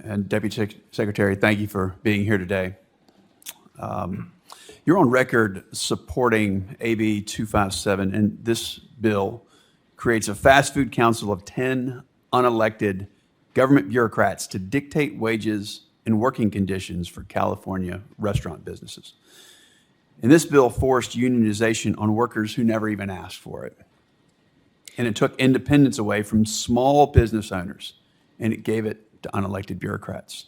And Deputy Secretary, thank you for being here today. You're on record supporting AB 257, and this bill creates a fast food council of 10 unelected government bureaucrats to dictate wages and working conditions for California restaurant businesses. And this bill forced unionization on workers who never even asked for it. And it took independence away from small business owners, and it gave it to unelected bureaucrats.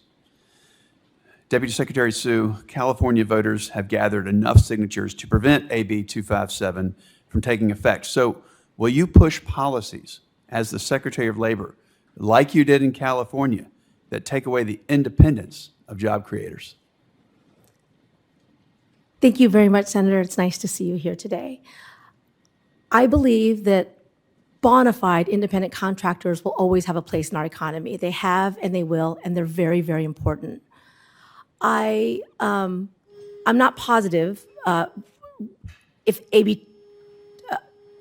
Deputy Secretary Sue, California voters have gathered enough signatures to prevent AB 257 from taking effect. So will you push policies as the Secretary of Labor, like you did in California, that take away the independence of job creators? Thank you very much, Senator. It's nice to see you here today. I believe that bona fide independent contractors will always have a place in our economy. They have and they will, and they're very, very important. I'm not positive if AB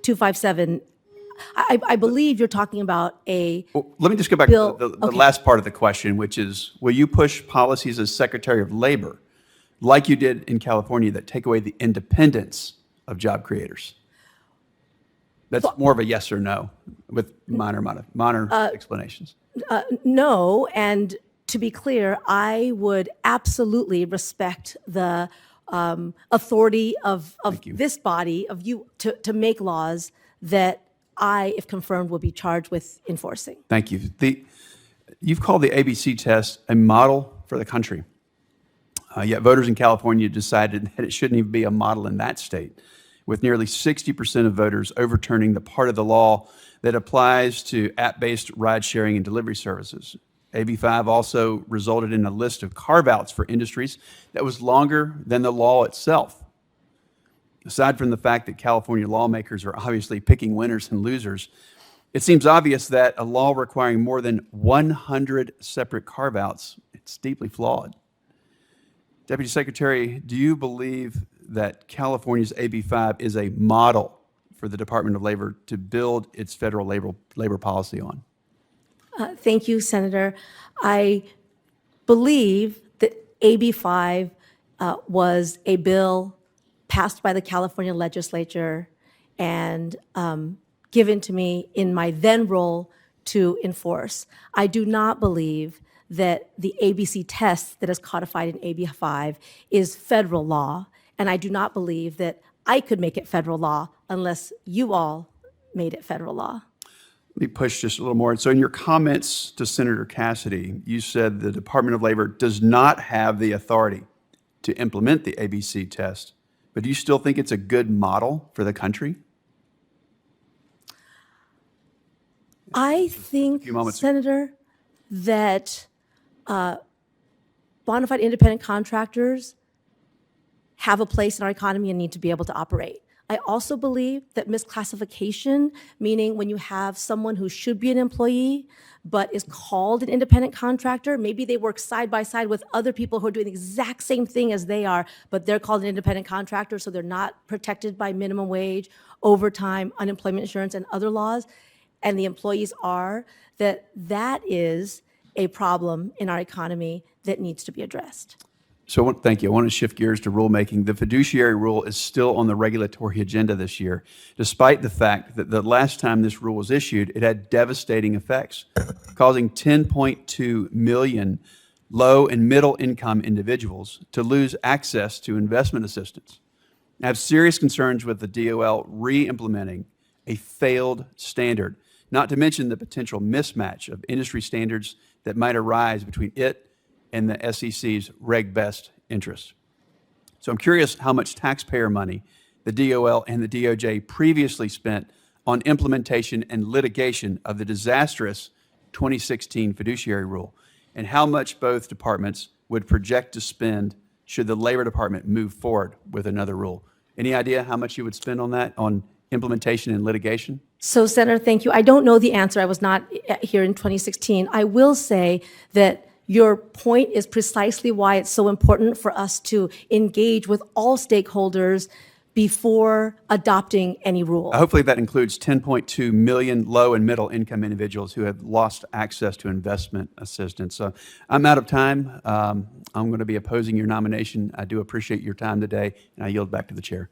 257, I believe you're talking about a Well, let me just go back bill. to the Okay. last part of the question, which is, will you push policies as Secretary of Labor, like you did in California, that take away the independence of job creators? That's more of a yes or no, with minor explanations. No, and to be clear, I would absolutely respect the authority of you. this body, of you, to make laws that I, if confirmed, will be charged with enforcing. Thank you. You've called the ABC test a model for the country. Yet voters in California decided that it shouldn't even be a model in that state, with nearly 60% of voters overturning the part of the law that applies to app-based ride-sharing and delivery services. AB 5 also resulted in a list of carve-outs for industries that was longer than the law itself. Aside from the fact that California lawmakers are obviously picking winners and losers, it seems obvious that a law requiring more than 100 separate carve-outs is deeply flawed. Deputy Secretary, do you believe that California's AB 5 is a model for the Department of Labor to build its federal labor policy on? Thank you, Senator. I believe that AB 5 was a bill passed by the California legislature and given to me in my then role to enforce. I do not believe that the ABC test that is codified in AB 5 is federal law, and I do not believe that I could make it federal law unless you all made it federal law. Let me push just a little more. So in your comments to Senator Cassidy, you said the Department of Labor does not have the authority to implement the ABC test, but do you still think it's a good model for the country? I think, Senator, that bona fide independent contractors have a place in our economy and need to be able to operate. I also believe that misclassification, meaning when you have someone who should be an employee but is called an independent contractor, maybe they work side by side with other people who are doing the exact same thing as they are, but they're called an independent contractor, so they're not protected by minimum wage, overtime, unemployment insurance, and other laws, and the employees are, that is a problem in our economy that needs to be addressed. So thank you. I want to shift gears to rulemaking. The fiduciary rule is still on the regulatory agenda this year, despite the fact that the last time this rule was issued, it had devastating effects, causing 10.2 million low and middle income individuals to lose access to investment assistance. I have serious concerns with the DOL re-implementing a failed standard, not to mention the potential mismatch of industry standards that might arise between it and the SEC's Reg Best interests. So I'm curious how much taxpayer money the DOL and the DOJ previously spent on implementation and litigation of the disastrous 2016 fiduciary rule, and how much both departments would project to spend should the Labor Department move forward with another rule. Any idea how much you would spend on that, on implementation and litigation? So, Senator, thank you. I don't know the answer. I was not here in 2016. I will say that your point is precisely why it's so important for us to engage with all stakeholders before adopting any rule. Hopefully that includes 10.2 million low and middle income individuals who have lost access to investment assistance. So I'm out of time. I'm going to be opposing your nomination. I do appreciate your time today, and I yield back to the chair.